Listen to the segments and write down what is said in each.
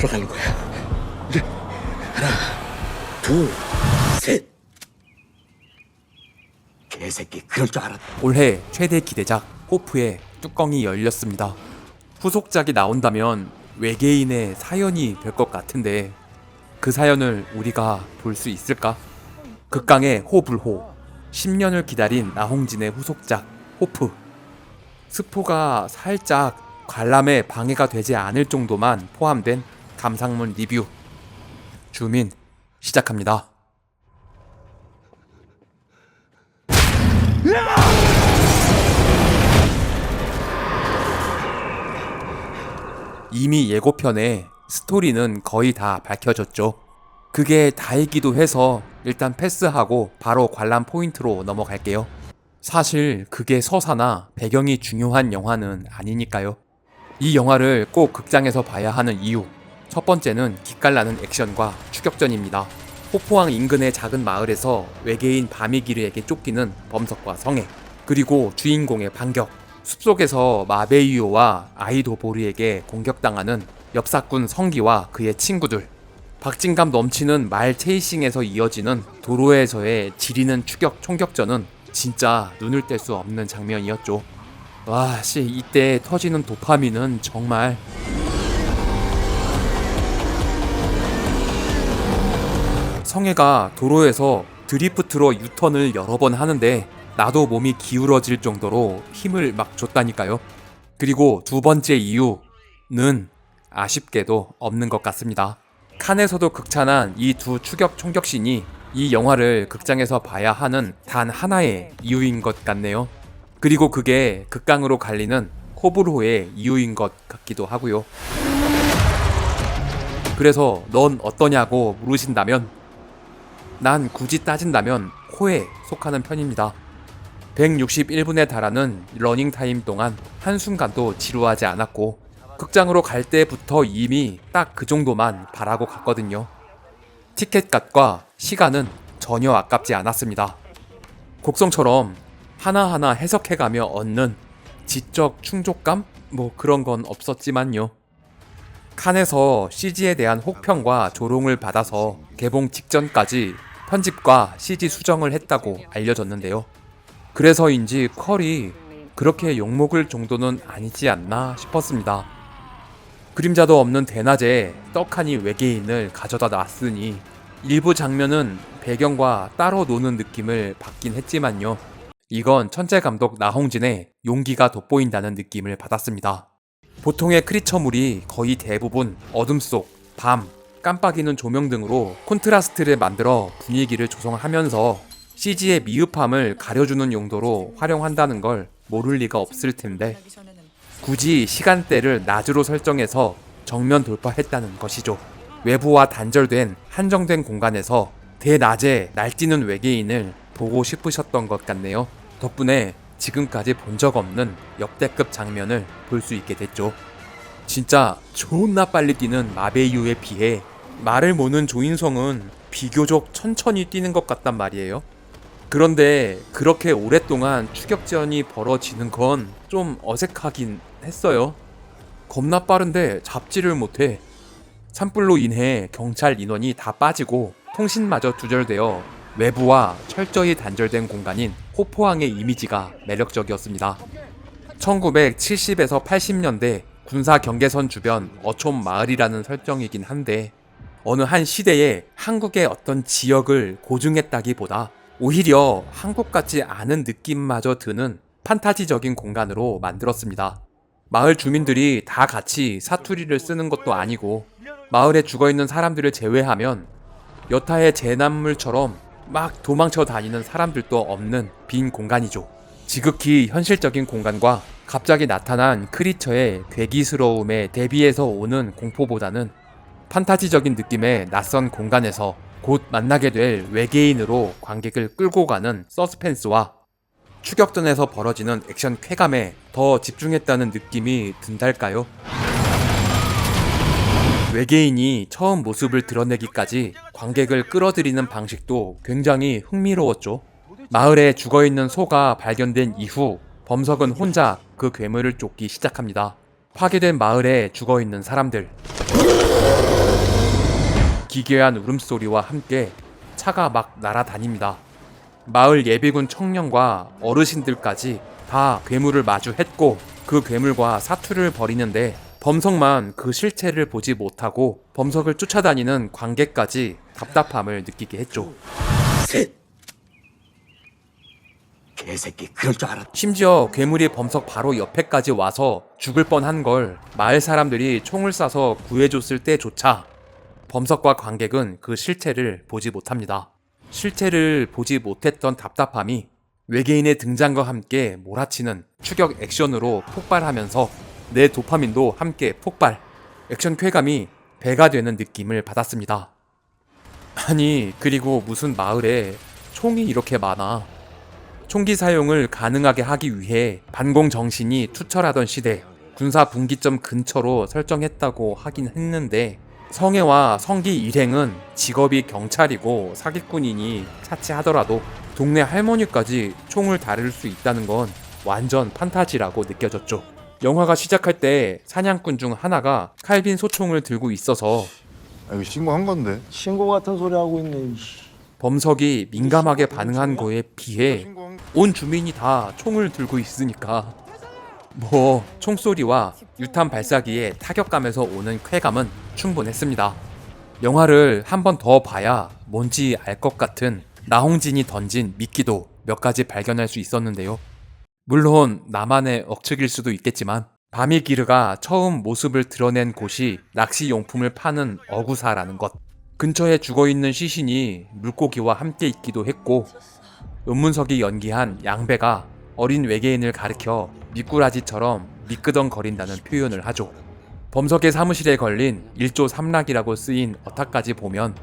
들어가는 거야. 이제 하나, 둘, 셋. 개새끼, 그럴 줄 알았다. 올해 최대 기대작 호프의 뚜껑이 열렸습니다. 후속작이 나온다면 외계인의 사연이 될 것 같은데 그 사연을 우리가 볼 수 있을까? 극강의 호불호, 10년을 기다린 나홍진의 후속작 호프. 스포가 살짝 관람에 방해가 되지 않을 정도만 포함된 감상문 리뷰. 주민 시작합니다. 이미 예고편에 스토리는 거의 다 밝혀졌죠. 그게 다이기도 해서 일단 패스하고 바로 관람 포인트로 넘어갈게요. 사실 그게 서사나 배경이 중요한 영화는 아니니까요. 이 영화를 꼭 극장에서 봐야 하는 이유, 첫 번째는 기깔나는 액션과 추격전입니다. 호포항 인근의 작은 마을에서 외계인 바미기르에게 쫓기는 범석과 성애, 그리고 주인공의 반격, 숲속에서 마베이유와 아이도보르에게 공격당하는 엽사꾼 성기와 그의 친구들, 박진감 넘치는 말 체이싱에서 이어지는 도로에서의 지리는 추격 총격전은 진짜 눈을 뗄 수 없는 장면이었죠. 와, 이때 터지는 도파민은 정말. 성애가 도로에서 드리프트로 유턴을 여러 번 하는데 나도 몸이 기울어질 정도로 힘을 막 줬다니까요. 그리고 두 번째 이유는 아쉽게도 없는 것 같습니다. 칸에서도 극찬한 이 두 추격 총격신이 이 영화를 극장에서 봐야 하는 단 하나의 이유인 것 같네요. 그리고 그게 극강으로 갈리는 호불호의 이유인 것 같기도 하고요. 그래서 넌 어떠냐고 물으신다면 난 굳이 따진다면 호에 속하는 편입니다. 161분에 달하는 러닝타임 동안 한순간도 지루하지 않았고 극장으로 갈 때부터 이미 딱 그 정도만 바라고 갔거든요. 티켓값과 시간은 전혀 아깝지 않았습니다. 곡성처럼 하나하나 해석해가며 얻는 지적 충족감? 뭐 그런 건 없었지만요. 칸에서 CG에 대한 혹평과 조롱을 받아서 개봉 직전까지 편집과 CG 수정을 했다고 알려졌는데요. 그래서인지 퀄이 그렇게 욕먹을 정도는 아니지 않나 싶었습니다. 그림자도 없는 대낮에 떡하니 외계인을 가져다 놨으니 일부 장면은 배경과 따로 노는 느낌을 받긴 했지만요. 이건 천재 감독 나홍진의 용기가 돋보인다는 느낌을 받았습니다. 보통의 크리처물이 거의 대부분 어둠 속, 밤, 깜빡이는 조명 등으로 콘트라스트를 만들어 분위기를 조성하면서 CG의 미흡함을 가려주는 용도로 활용한다는 걸 모를 리가 없을 텐데 굳이 시간대를 낮으로 설정해서 정면 돌파했다는 것이죠. 외부와 단절된 한정된 공간에서 대낮에 날뛰는 외계인을 보고 싶으셨던 것 같네요. 덕분에 지금까지 본 적 없는 역대급 장면을 볼 수 있게 됐죠. 진짜 존나 빨리 뛰는 마베이유에 비해 말을 모는 조인성은 비교적 천천히 뛰는 것 같단 말이에요. 그런데 그렇게 오랫동안 추격전이 벌어지는 건 좀 어색하긴 했어요. 겁나 빠른데 잡지를 못해. 산불로 인해 경찰 인원이 다 빠지고 통신마저 두절되어 외부와 철저히 단절된 공간인 호포항의 이미지가 매력적이었습니다. 1970에서 80년대 군사 경계선 주변 어촌 마을이라는 설정이긴 한데 어느 한 시대에 한국의 어떤 지역을 고증했다기보다 오히려 한국 같지 않은 느낌마저 드는 판타지적인 공간으로 만들었습니다. 마을 주민들이 다 같이 사투리를 쓰는 것도 아니고 마을에 죽어있는 사람들을 제외하면 여타의 재난물처럼 막 도망쳐 다니는 사람들도 없는 빈 공간이죠. 지극히 현실적인 공간과 갑자기 나타난 크리처의 괴기스러움에 대비해서 오는 공포보다는 판타지적인 느낌의 낯선 공간에서 곧 만나게 될 외계인으로 관객을 끌고 가는 서스펜스와 추격전에서 벌어지는 액션 쾌감에 더 집중했다는 느낌이 든달까요? 외계인이 처음 모습을 드러내기까지 관객을 끌어들이는 방식도 굉장히 흥미로웠죠. 마을에 죽어있는 소가 발견된 이후 범석은 혼자 그 괴물을 쫓기 시작합니다. 파괴된 마을에 죽어있는 사람들, 기괴한 울음소리와 함께 차가 막 날아다닙니다. 마을 예비군 청년과 어르신들까지 다 괴물을 마주했고 그 괴물과 사투를 벌이는데 범석만 그 실체를 보지 못하고 범석을 쫓아다니는 관객까지 답답함을 느끼게 했죠. 셋. 개새끼 그럴 줄 알았다. 심지어 괴물이 범석 바로 옆에까지 와서 죽을 뻔한 걸 마을 사람들이 총을 쏴서 구해줬을 때조차 범석과 관객은 그 실체를 보지 못합니다. 실체를 보지 못했던 답답함이 외계인의 등장과 함께 몰아치는 추격 액션으로 폭발하면서 내 도파민도 함께 폭발, 액션 쾌감이 배가 되는 느낌을 받았습니다. 아니, 그리고 무슨 마을에 총이 이렇게 많아. 총기 사용을 가능하게 하기 위해 반공 정신이 투철하던 시대, 군사 분기점 근처로 설정했다고 하긴 했는데 성애와 성기 일행은 직업이 경찰이고 사기꾼이니 차치하더라도 동네 할머니까지 총을 다룰 수 있다는 건 완전 판타지라고 느껴졌죠. 영화가 시작할 때 사냥꾼 중 하나가 칼빈 소총을 들고 있어서 이거 신고한 건데. 신고 같은 소리 하고 있네. 범석이 민감하게 반응한 거에 비해 신고한 온 주민이 다 총을 들고 있으니까 뭐 총소리와 유탄 발사기의 타격감에서 오는 쾌감은 충분했습니다. 영화를 한 번 더 봐야 뭔지 알 것 같은 나홍진이 던진 미끼도 몇 가지 발견할 수 있었는데요. 물론 나만의 억측일 수도 있겠지만 바미기르가 처음 모습을 드러낸 곳이 낚시용품을 파는 어구사라는 것, 근처에 죽어있는 시신이 물고기와 함께 있기도 했고 은문석이 연기한 양배가 어린 외계인을 가리켜 미꾸라지처럼 미끄덩거린다는 표현을 하죠. 범석의 사무실에 걸린 1조 3락이라고 쓰인 어탁까지 보면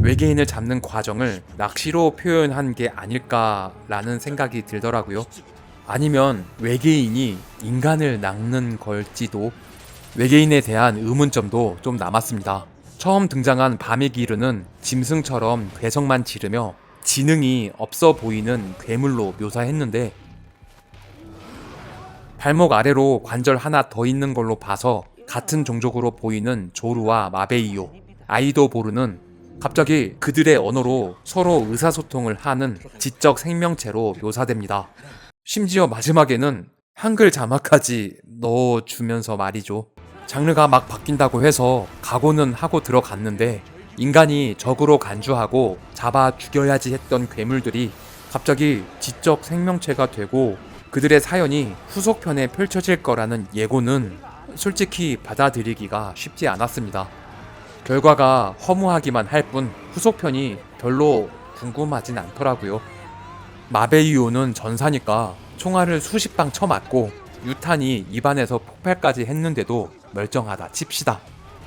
외계인을 잡는 과정을 낚시로 표현한 게 아닐까라는 생각이 들더라고요. 아니면 외계인이 인간을 낚는 걸지도. 외계인에 대한 의문점도 좀 남았습니다. 처음 등장한 바미기르는 짐승처럼 괴성만 지르며 지능이 없어 보이는 괴물로 묘사했는데 발목 아래로 관절 하나 더 있는 걸로 봐서 같은 종족으로 보이는 조루와 마베이오, 아이도보르는 갑자기 그들의 언어로 서로 의사소통을 하는 지적 생명체로 묘사됩니다. 심지어 마지막에는 한글 자막까지 넣어주면서 말이죠. 장르가 막 바뀐다고 해서 각오는 하고 들어갔는데 인간이 적으로 간주하고 잡아 죽여야지 했던 괴물들이 갑자기 지적 생명체가 되고 그들의 사연이 후속편에 펼쳐질 거라는 예고는 솔직히 받아들이기가 쉽지 않았습니다. 결과가 허무하기만 할 뿐 후속편이 별로 궁금하진 않더라고요. 마베이오는 전사니까 총알을 수십 방 쳐맞고 유탄이 입안에서 폭발까지 했는데도 멀쩡하다 칩시다.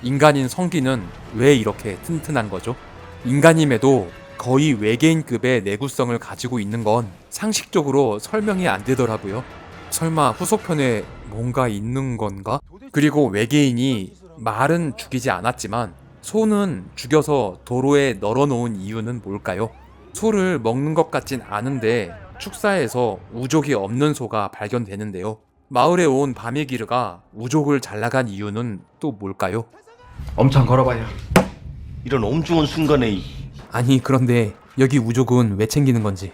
인간인 성기는 왜 이렇게 튼튼한 거죠? 인간임에도 거의 외계인급의 내구성을 가지고 있는 건 상식적으로 설명이 안 되더라고요. 설마 후속편에 뭔가 있는 건가? 그리고 외계인이 말은 죽이지 않았지만 소는 죽여서 도로에 널어놓은 이유는 뭘까요? 소를 먹는 것 같진 않은데 축사에서 우족이 없는 소가 발견되는데요. 마을에 온 바미기르가 우족을 잘 나간 이유는 또 뭘까요? 엄청 걸어봐요. 이런 엄중한 순간에 아니 그런데 여기 우족은 왜 챙기는 건지.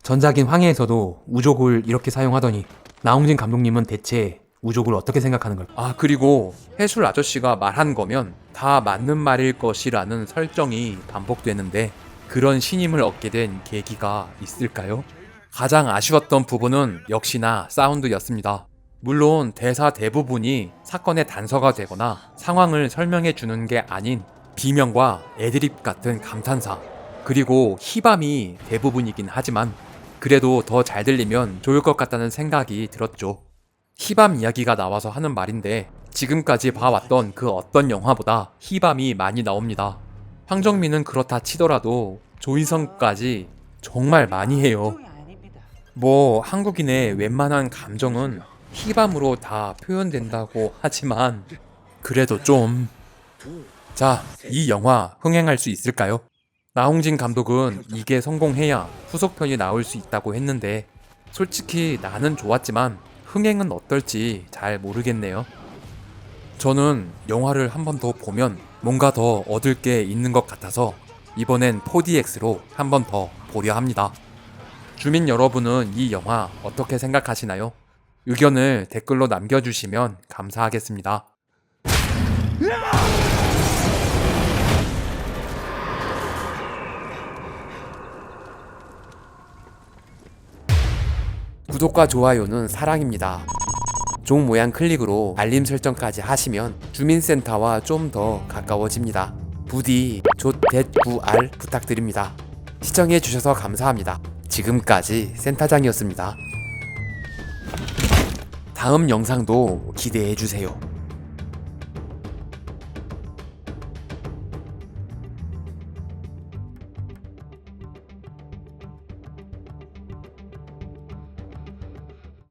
전작인 황해에서도 우족을 이렇게 사용하더니 나홍진 감독님은 대체 우족을 어떻게 생각하는 걸까? 아 그리고 해술 아저씨가 말한 거면 다 맞는 말일 것이라는 설정이 반복되는데 그런 신임을 얻게 된 계기가 있을까요? 가장 아쉬웠던 부분은 역시나 사운드였습니다. 물론 대사 대부분이 사건의 단서가 되거나 상황을 설명해 주는 게 아닌 비명과 애드립 같은 감탄사, 그리고 희밤이 대부분이긴 하지만 그래도 더 잘 들리면 좋을 것 같다는 생각이 들었죠. 희밤 이야기가 나와서 하는 말인데 지금까지 봐왔던 그 어떤 영화보다 희밤이 많이 나옵니다. 황정민은 그렇다 치더라도 조인성까지 정말 많이 해요. 뭐 한국인의 웬만한 감정은 희밤으로 다 표현된다고 하지만 그래도 좀... 자, 이 영화 흥행할 수 있을까요? 나홍진 감독은 이게 성공해야 후속편이 나올 수 있다고 했는데 솔직히 나는 좋았지만 흥행은 어떨지 잘 모르겠네요. 저는 영화를 한 번 더 보면 뭔가 더 얻을 게 있는 것 같아서 이번엔 4DX로 한 번 더 보려 합니다. 주민 여러분은 이 영화 어떻게 생각하시나요? 의견을 댓글로 남겨주시면 감사하겠습니다. 구독과 좋아요는 사랑입니다. 종 모양 클릭으로 알림 설정까지 하시면 주민센터와 좀 더 가까워집니다. 부디 조-9R 부탁드립니다. 시청해주셔서 감사합니다. 지금까지 센터장이었습니다. 다음 영상도 기대해주세요.